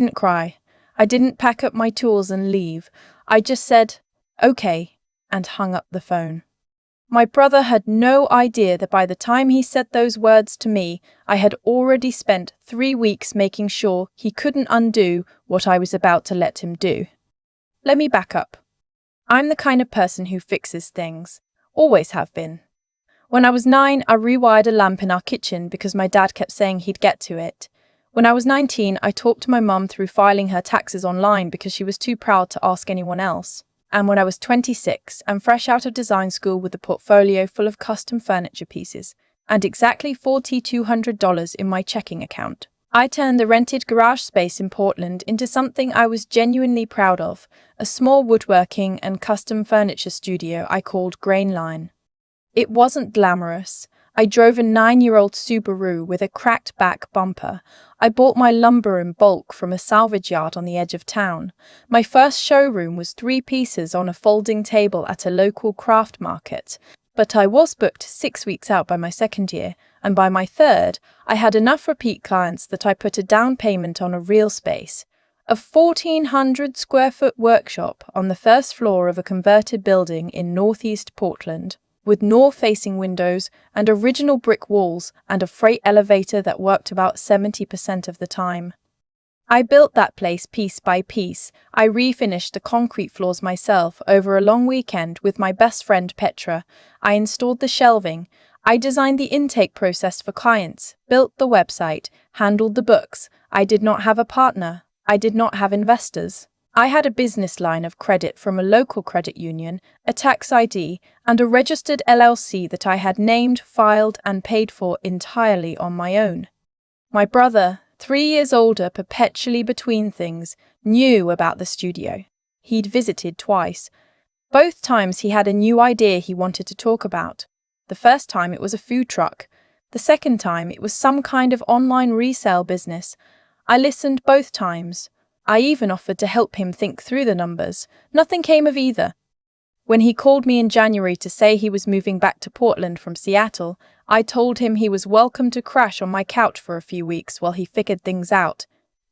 didn't cry. I didn't pack up my tools and leave. I just said, "Okay," and hung up the phone. My brother had no idea that by the time he said those words to me, I had already spent 3 weeks making sure he couldn't undo what I was about to let him do. Let me back up. I'm the kind of person who fixes things. Always have been. When I was 9, I rewired a lamp in our kitchen because my dad kept saying he'd get to it. When I was 19, I talked to my mum through filing her taxes online because she was too proud to ask anyone else. And when I was 26, I'm fresh out of design school with a portfolio full of custom furniture pieces and exactly $4,200 in my checking account, I turned the rented garage space in Portland into something I was genuinely proud of, a small woodworking and custom furniture studio I called Grainline. It wasn't glamorous. I drove a 9-year-old Subaru with a cracked back bumper. I bought my lumber in bulk from a salvage yard on the edge of town. My first showroom was 3 pieces on a folding table at a local craft market. But I was booked 6 weeks out by my second year, and by my third, I had enough repeat clients that I put a down payment on a real space. A 1,400 square foot workshop on the first floor of a converted building in northeast Portland, with north-facing windows and original brick walls and a freight elevator that worked about 70% of the time. I built that place piece by piece. I refinished the concrete floors myself over a long weekend with my best friend Petra. I installed the shelving. I designed the intake process for clients, built the website, handled the books. I did not have a partner. I did not have investors. I had a business line of credit from a local credit union, a tax ID, and a registered LLC that I had named, filed, and paid for entirely on my own. My brother, 3 years older, perpetually between things, knew about the studio. He'd visited twice. Both times he had a new idea he wanted to talk about. The first time it was a food truck. The second time it was some kind of online resale business. I listened both times. I even offered to help him think through the numbers. Nothing came of either. When he called me in January to say he was moving back to Portland from Seattle, I told him he was welcome to crash on my couch for a few weeks while he figured things out.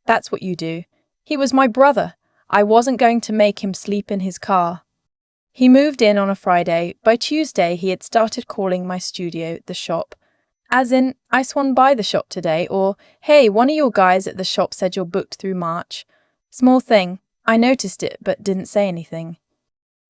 That's what you do. He was my brother. I wasn't going to make him sleep in his car. He moved in on a Friday. By Tuesday, he had started calling my studio the shop. As in, I swung by the shop today, or, hey, one of your guys at the shop said you're booked through March. Small thing. I noticed it, but didn't say anything.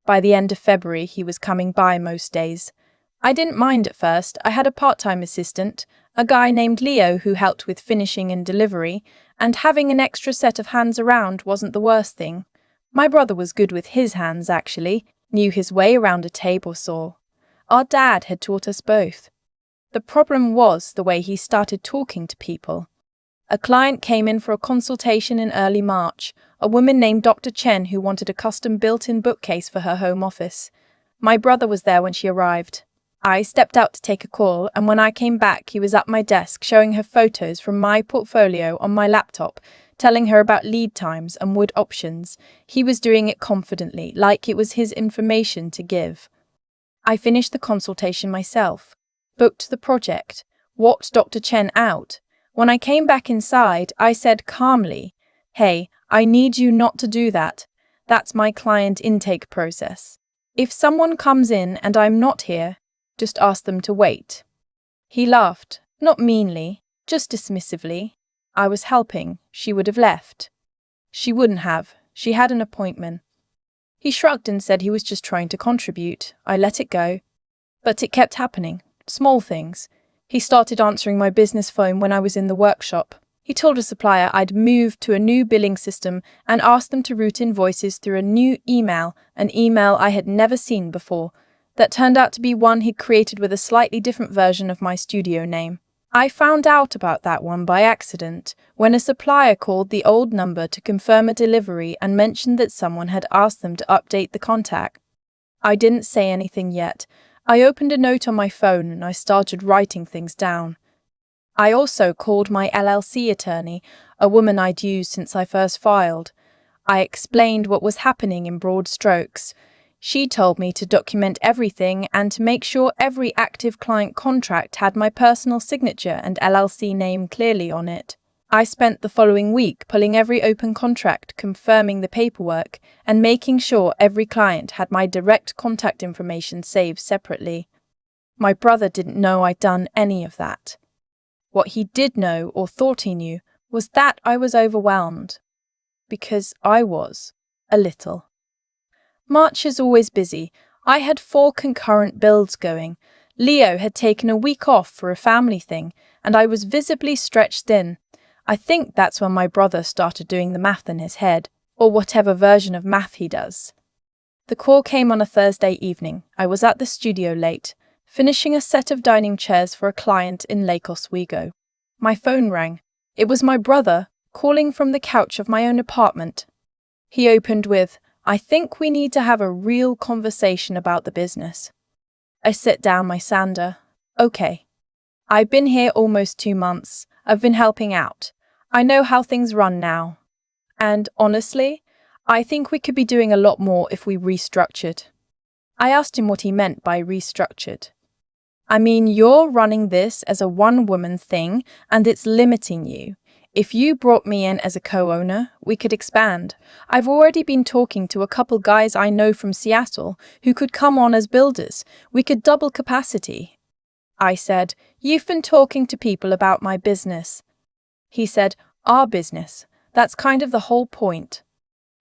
By the end of February, he was coming by most days. I didn't mind at first. I had a part-time assistant, a guy named Leo who helped with finishing and delivery, and having an extra set of hands around wasn't the worst thing. My brother was good with his hands, actually, knew his way around a table saw. Our dad had taught us both. The problem was the way he started talking to people. A client came in for a consultation in early March, a woman named Dr. Chen who wanted a custom built-in bookcase for her home office. My brother was there when she arrived. I stepped out to take a call, and when I came back, he was at my desk showing her photos from my portfolio on my laptop, telling her about lead times and wood options. He was doing it confidently, like it was his information to give. I finished the consultation myself, booked the project, walked Dr. Chen out. When I came back inside, I said calmly, "Hey, I need you not to do that. That's my client intake process. If someone comes in and I'm not here, just ask them to wait." He laughed, not meanly, just dismissively. I was helping. She would have left. She wouldn't have. She had an appointment. He shrugged and said he was just trying to contribute. I let it go. But it kept happening. Small things. He started answering my business phone when I was in the workshop. He told a supplier I'd moved to a new billing system and asked them to route invoices through a new email, an email I had never seen before, that turned out to be one he'd created with a slightly different version of my studio name. I found out about that one by accident, when a supplier called the old number to confirm a delivery and mentioned that someone had asked them to update the contact. I didn't say anything yet. I opened a note on my phone and I started writing things down. I also called my LLC attorney, a woman I'd used since I first filed. I explained what was happening in broad strokes. She told me to document everything and to make sure every active client contract had my personal signature and LLC name clearly on it. I spent the following week pulling every open contract, confirming the paperwork, and making sure every client had my direct contact information saved separately. My brother didn't know I'd done any of that. What he did know, or thought he knew, was that I was overwhelmed. Because I was. A little. March is always busy. I had 4 concurrent builds going. Leo had taken a week off for a family thing, and I was visibly stretched thin. I think that's when my brother started doing the math in his head, or whatever version of math he does. The call came on a Thursday evening. I was at the studio late, finishing a set of dining chairs for a client in Lake Oswego. My phone rang. It was my brother, calling from the couch of my own apartment. He opened with, "I think we need to have a real conversation about the business." I set down my sander. "Okay. I've been here almost 2 months. I've been helping out. I know how things run now. And, honestly, I think we could be doing a lot more if we restructured." I asked him what he meant by restructured. "I mean, you're running this as a one-woman thing, and it's limiting you. If you brought me in as a co-owner, we could expand. I've already been talking to a couple guys I know from Seattle who could come on as builders. We could double capacity." I said, "You've been talking to people about my business." He said, "Our business. That's kind of the whole point."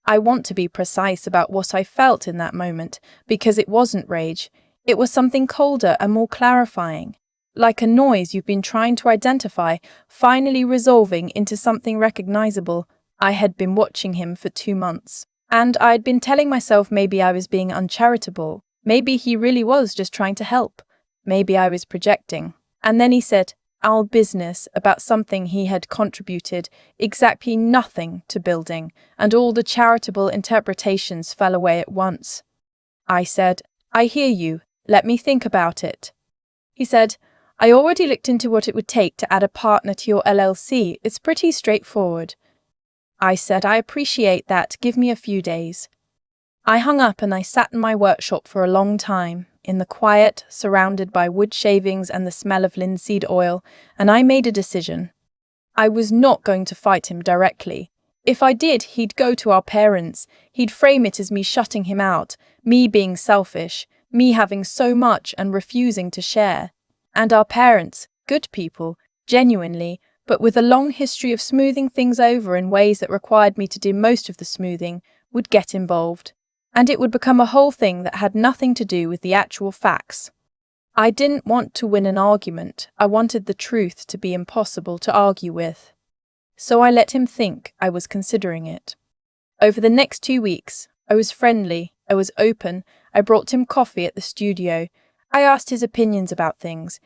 I want to be precise about what I felt in that moment, because it wasn't rage. It was something colder and more clarifying. Like a noise you've been trying to identify, finally resolving into something recognizable. I had been watching him for 2 months. And I'd been telling myself maybe I was being uncharitable. Maybe he really was just trying to help. Maybe I was projecting. And then he said, "Our business," about something he had contributed exactly nothing to building, and all the charitable interpretations fell away at once. I said, "I hear you. Let me think about it." He said, "I already looked into what it would take to add a partner to your LLC. It's pretty straightforward." I said, "I appreciate that. Give me a few days." I hung up and I sat in my workshop for a long time, in the quiet, surrounded by wood shavings and the smell of linseed oil, and I made a decision. I was not going to fight him directly. If I did, he'd go to our parents. He'd frame it as me shutting him out, me being selfish, me having so much and refusing to share. And our parents, good people, genuinely, but with a long history of smoothing things over in ways that required me to do most of the smoothing, would get involved. And it would become a whole thing that had nothing to do with the actual facts. I didn't want to win an argument. I wanted the truth to be impossible to argue with. So I let him think I was considering it. Over the next 2 weeks, I was friendly, I was open, I brought him coffee at the studio, I asked his opinions about things.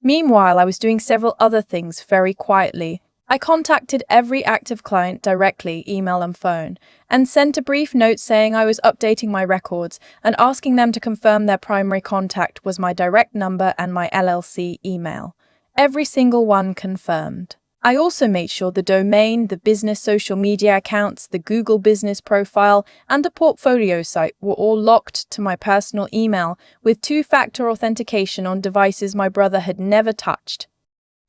Meanwhile, I was doing several other things very quietly. I contacted every active client directly, email and phone, and sent a brief note saying I was updating my records and asking them to confirm their primary contact was my direct number and my LLC email. Every single one confirmed. I also made sure the domain, the business social media accounts, the Google business profile, and the portfolio site were all locked to my personal email with 2-factor authentication on devices my brother had never touched.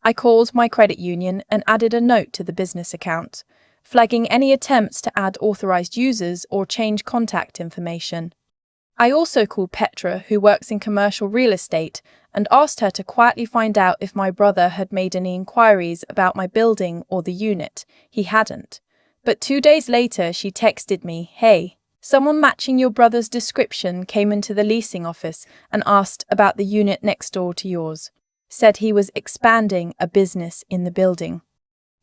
I called my credit union and added a note to the business account, flagging any attempts to add authorized users or change contact information. I also called Petra, who works in commercial real estate, and asked her to quietly find out if my brother had made any inquiries about my building or the unit. He hadn't. But 2 days later, she texted me, "Hey, someone matching your brother's description came into the leasing office and asked about the unit next door to yours. Said he was expanding a business in the building."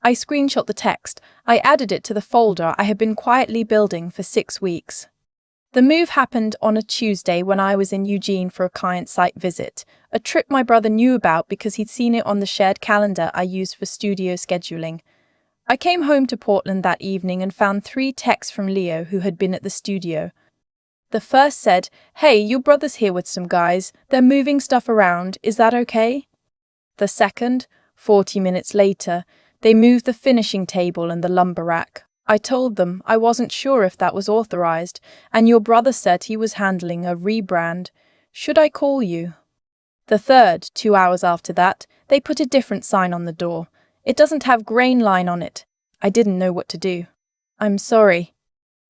I screenshot the text. I added it to the folder I had been quietly building for 6 weeks. The move happened on a Tuesday when I was in Eugene for a client site visit, a trip my brother knew about because he'd seen it on the shared calendar I used for studio scheduling. I came home to Portland that evening and found 3 texts from Leo who had been at the studio. The first said, "Hey, your brother's here with some guys. They're moving stuff around. Is that okay?" The second, 40 minutes later, they moved the finishing table and the lumber rack. I told them I wasn't sure if that was authorized, and your brother said he was handling a rebrand. Should I call you? The third, 2 hours after that, they put a different sign on the door. It doesn't have grain line on it. I didn't know what to do. I'm sorry.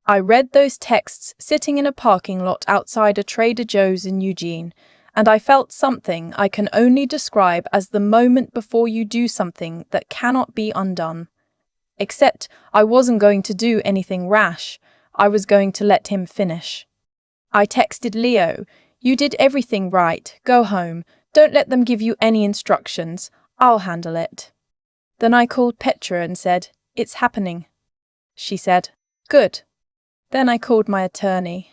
I read those texts sitting in a parking lot outside a Trader Joe's in Eugene, and I felt something I can only describe as the moment before you do something that cannot be undone. Except I wasn't going to do anything rash. I was going to let him finish. I texted Leo, "You did everything right. Go home. Don't let them give you any instructions. I'll handle it." Then I called Petra and said, "It's happening." She said, "Good." Then I called my attorney.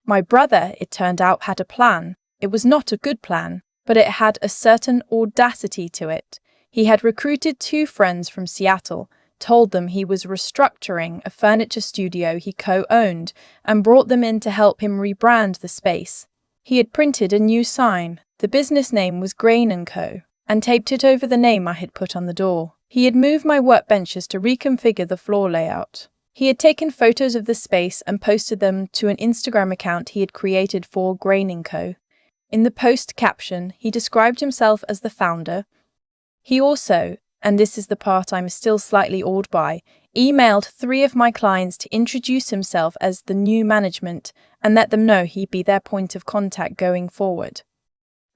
My brother, it turned out, had a plan. It was not a good plan, but it had a certain audacity to it. He had recruited 2 friends from Seattle, told them he was restructuring a furniture studio he co-owned, and brought them in to help him rebrand the space. He had printed a new sign. The business name was Grain & Co., and taped it over the name I had put on the door. He had moved my workbenches to reconfigure the floor layout. He had taken photos of the space and posted them to an Instagram account he had created for Grain & Co. In the post caption, he described himself as the founder. He also, and this is the part I'm still slightly awed by, emailed 3 of my clients to introduce himself as the new management and let them know he'd be their point of contact going forward.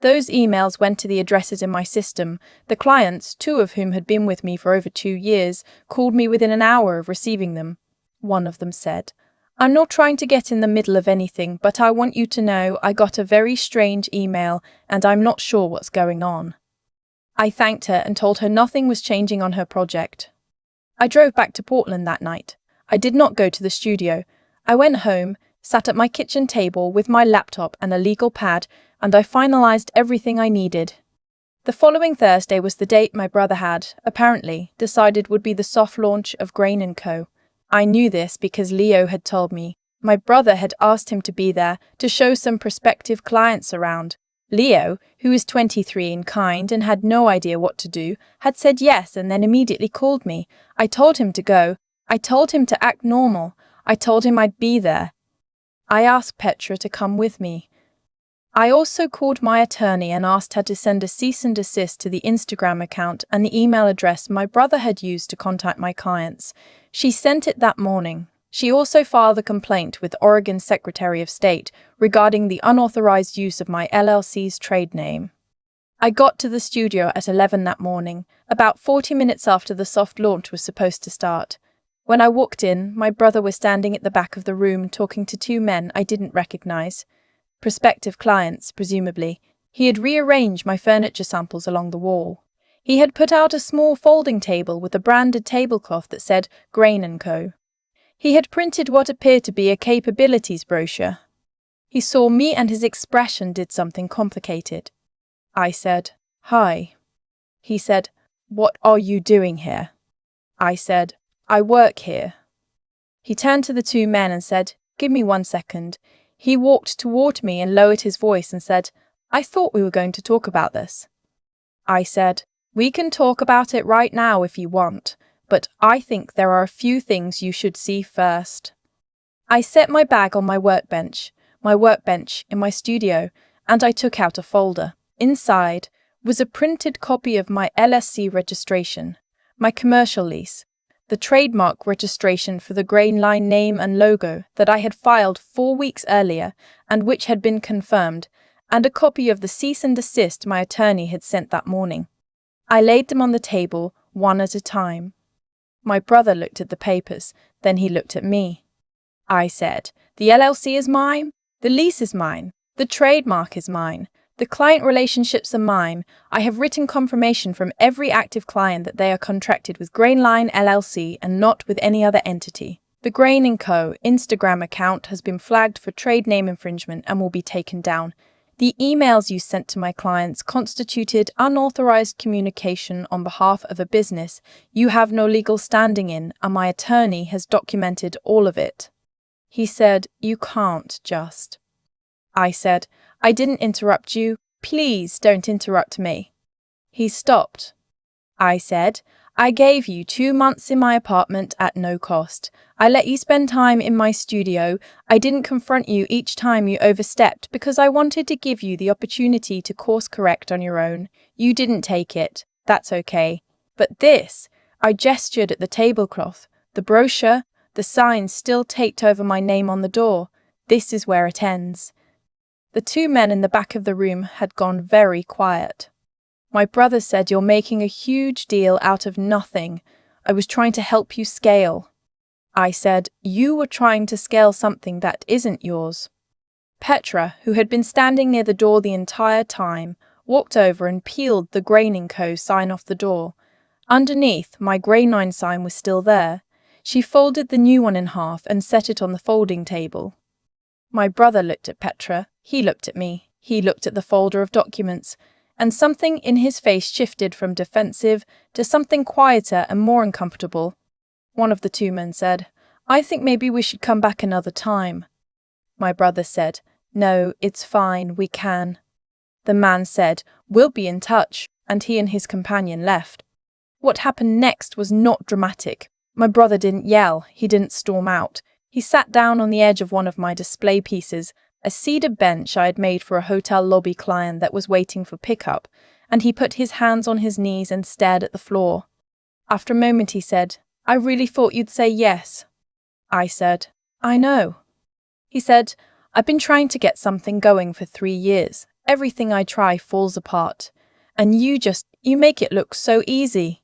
Those emails went to the addresses in my system. The clients, 2 of whom had been with me for over 2 years, called me within an hour of receiving them. One of them said, "I'm not trying to get in the middle of anything, but I want you to know I got a very strange email and I'm not sure what's going on." I thanked her and told her nothing was changing on her project. I drove back to Portland that night. I did not go to the studio. I went home, sat at my kitchen table with my laptop and a legal pad, and I finalized everything I needed. The following Thursday was the date my brother had, apparently, decided would be the soft launch of Grain & Co. I knew this because Leo had told me. My brother had asked him to be there to show some prospective clients around. Leo, who is 23 and kind and had no idea what to do, had said yes and then immediately called me. I told him to go. I told him to act normal. I told him I'd be there. I asked Petra to come with me. I also called my attorney and asked her to send a cease and desist to the Instagram account and the email address my brother had used to contact my clients. She sent it that morning. She also filed a complaint with Oregon Secretary of State regarding the unauthorized use of my LLC's trade name. I got to the studio at 11 that morning, about 40 minutes after the soft launch was supposed to start. When I walked in, my brother was standing at the back of the room talking to 2 men I didn't recognize. Prospective clients, presumably. He had rearranged my furniture samples along the wall. He had put out a small folding table with a branded tablecloth that said Grain & Co. He had printed what appeared to be a capabilities brochure. He saw me and his expression did something complicated. I said, "Hi." He said, "What are you doing here?" I said, "I work here." He turned to the 2 men and said, "Give me 1 second. He walked toward me and lowered his voice and said, "I thought we were going to talk about this." I said, "We can talk about it right now if you want, but I think there are a few things you should see first." I set my bag on my workbench in my studio, and I took out a folder. Inside was a printed copy of my LSC registration, my commercial lease, the trademark registration for the Grain Line name and logo that I had filed 4 weeks earlier and which had been confirmed, and a copy of the cease and desist my attorney had sent that morning. I laid them on the table, one at a time. My brother looked at the papers, then he looked at me. I said, "The LLC is mine, the lease is mine, the trademark is mine, the client relationships are mine. I have written confirmation from every active client that they are contracted with Grain Line LLC and not with any other entity. The Grain & Co. Instagram account has been flagged for trade name infringement and will be taken down. The emails you sent to my clients constituted unauthorized communication on behalf of a business you have no legal standing in, and my attorney has documented all of it." He said, "You can't just." I said, "I didn't interrupt you. Please don't interrupt me." He stopped. I said, "I gave you 2 months in my apartment at no cost. I let you spend time in my studio. I didn't confront you each time you overstepped because I wanted to give you the opportunity to course correct on your own. You didn't take it. That's okay. But this, I gestured at the tablecloth, the brochure, the sign still taped over my name on the door. This is where it ends. The two men in the back of the room had gone very quiet. My brother said, "You're making a huge deal out of nothing. I was trying to help you scale." I said, "You were trying to scale something that isn't yours." Petra, who had been standing near the door the entire time, walked over and peeled the Graining Co. sign off the door. Underneath, my Grey 9 sign was still there. She folded the new one in half and set it on the folding table. My brother looked at Petra, he looked at me, he looked at the folder of documents, and something in his face shifted from defensive to something quieter and more uncomfortable. One of the two men said, "I think maybe we should come back another time." My brother said, "No, it's fine, we can." The man said, "We'll be in touch," and he and his companion left. What happened next was not dramatic. My brother didn't yell, he didn't storm out. He sat down on the edge of one of my display pieces, a cedar bench I had made for a hotel lobby client that was waiting for pickup, and he put his hands on his knees and stared at the floor. After a moment he said, "I really thought you'd say yes." I said, "I know." He said, "I've been trying to get something going for 3 years. Everything I try falls apart. And you make it look so easy."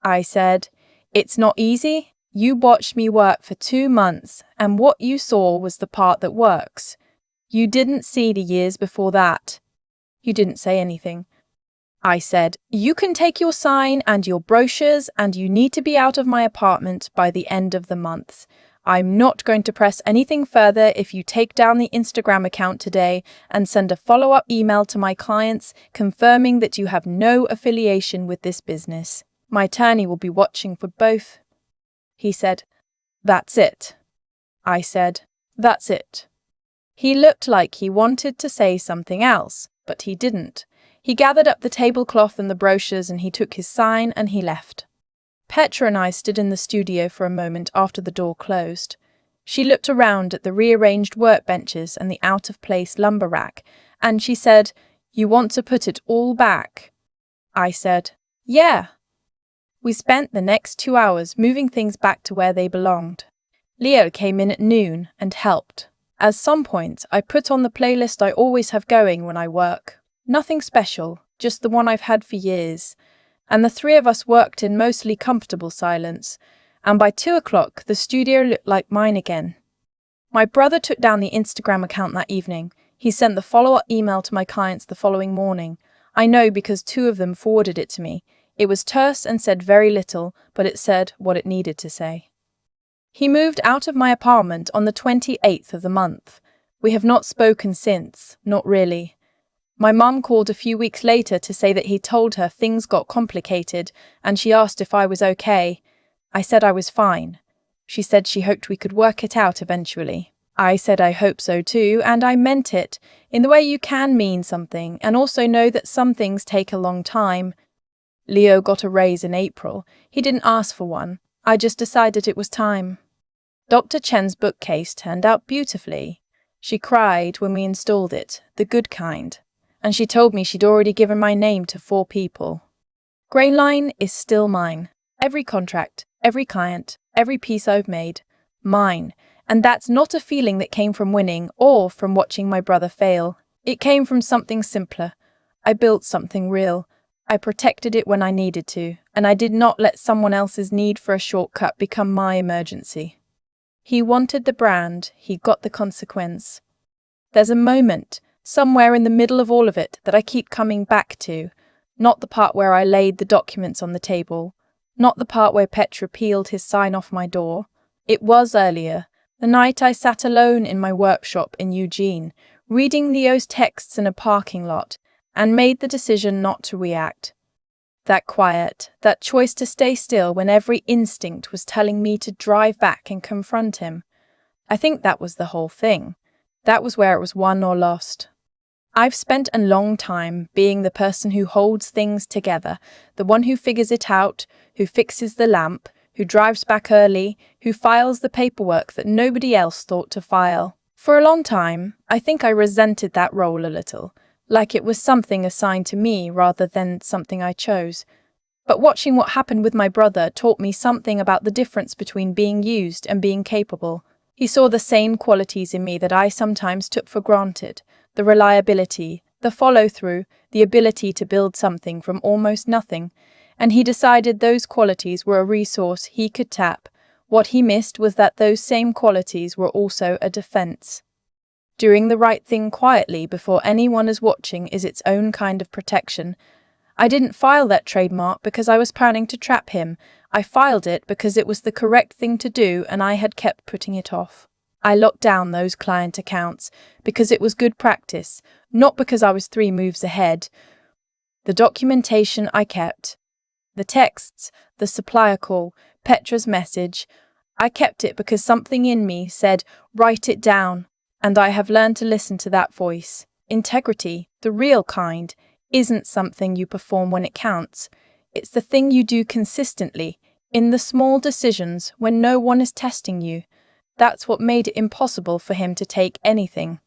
I said, "It's not easy. You watched me work for 2 months, and what you saw was the part that works. You didn't see the years before that." You didn't say anything. I said, "You can take your sign and your brochures, and you need to be out of my apartment by the end of the month. I'm not going to press anything further if you take down the Instagram account today and send a follow-up email to my clients confirming that you have no affiliation with this business. My attorney will be watching for both." He said, "That's it." I said, "That's it." He looked like he wanted to say something else, but he didn't. He gathered up the tablecloth and the brochures and he took his sign and he left. Petra and I stood in the studio for a moment after the door closed. She looked around at the rearranged workbenches and the out-of-place lumber rack, and she said, "You want to put it all back?" I said, "Yeah." We spent the next 2 hours moving things back to where they belonged. Leo came in at noon and helped. At some point, I put on the playlist I always have going when I work. Nothing special, just the one I've had for years. And the three of us worked in mostly comfortable silence. And by 2 o'clock, the studio looked like mine again. My brother took down the Instagram account that evening. He sent the follow-up email to my clients the following morning. I know because 2 of them forwarded it to me. It was terse and said very little, but it said what it needed to say. He moved out of my apartment on the 28th of the month. We have not spoken since, not really. My mum called a few weeks later to say that he told her things got complicated and she asked if I was okay. I said I was fine. She said she hoped we could work it out eventually. I said I hope so too, and I meant it, in the way you can mean something and also know that some things take a long time. Leo got a raise in April. He didn't ask for one. I just decided it was time. Dr. Chen's bookcase turned out beautifully. She cried when we installed it, the good kind, and she told me she'd already given my name to 4 people. Grey Line is still mine. Every contract, every client, every piece I've made, mine. And that's not a feeling that came from winning or from watching my brother fail. It came from something simpler. I built something real. I protected it when I needed to, and I did not let someone else's need for a shortcut become my emergency. He wanted the brand, he got the consequence. There's a moment, somewhere in the middle of all of it, that I keep coming back to. Not the part where I laid the documents on the table. Not the part where Petra peeled his sign off my door. It was earlier, the night I sat alone in my workshop in Eugene, reading Leo's texts in a parking lot, and made the decision not to react. That quiet, that choice to stay still when every instinct was telling me to drive back and confront him. I think that was the whole thing. That was where it was won or lost. I've spent a long time being the person who holds things together, the one who figures it out, who fixes the lamp, who drives back early, who files the paperwork that nobody else thought to file. For a long time, I think I resented that role a little. Like it was something assigned to me rather than something I chose. But watching what happened with my brother taught me something about the difference between being used and being capable. He saw the same qualities in me that I sometimes took for granted: the reliability, the follow-through, the ability to build something from almost nothing, and he decided those qualities were a resource he could tap. What he missed was that those same qualities were also a defense. Doing the right thing quietly before anyone is watching is its own kind of protection. I didn't file that trademark because I was planning to trap him. I filed it because it was the correct thing to do and I had kept putting it off. I locked down those client accounts because it was good practice, not because I was 3 moves ahead. The documentation I kept. The texts, the supplier call, Petra's message. I kept it because something in me said, write it down. And I have learned to listen to that voice. Integrity, the real kind, isn't something you perform when it counts. It's the thing you do consistently, in the small decisions when no one is testing you. That's what made it impossible for him to take anything.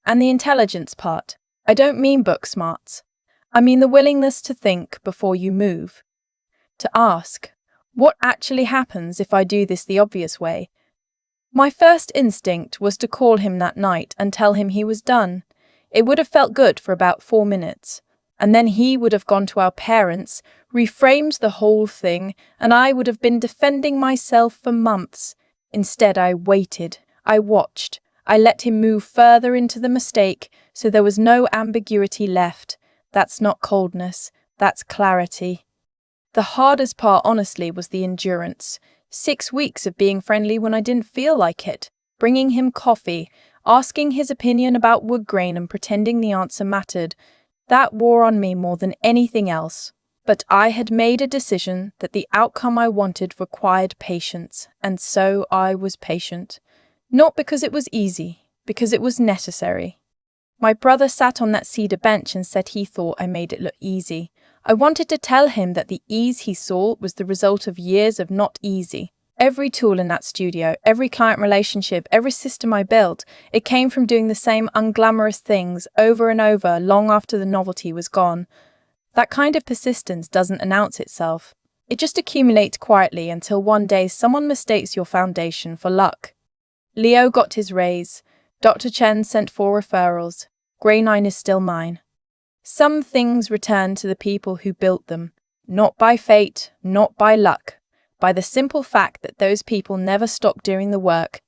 And the intelligence part. I don't mean book smarts. I mean the willingness to think before you move. To ask, what actually happens if I do this the obvious way? My first instinct was to call him that night and tell him he was done. It would have felt good for about 4 minutes. And then he would have gone to our parents, reframed the whole thing, and I would have been defending myself for months. Instead, I waited. I watched. I let him move further into the mistake, so there was no ambiguity left. That's not coldness. That's clarity. The hardest part, honestly, was the endurance. 6 weeks of being friendly when I didn't feel like it, bringing him coffee, asking his opinion about wood grain and pretending the answer mattered. That wore on me more than anything else. But I had made a decision that the outcome I wanted required patience, and so I was patient. Not because it was easy, because it was necessary. My brother sat on that cedar bench and said he thought I made it look easy. I wanted to tell him that the ease he saw was the result of years of not easy. Every tool in that studio, every client relationship, every system I built, it came from doing the same unglamorous things over and over long after the novelty was gone. That kind of persistence doesn't announce itself. It just accumulates quietly until one day someone mistakes your foundation for luck. Leo got his raise. Dr. Chen sent 4 referrals. Grey 9 is still mine. Some things return to the people who built them, not by fate, not by luck, by the simple fact that those people never stopped doing the work.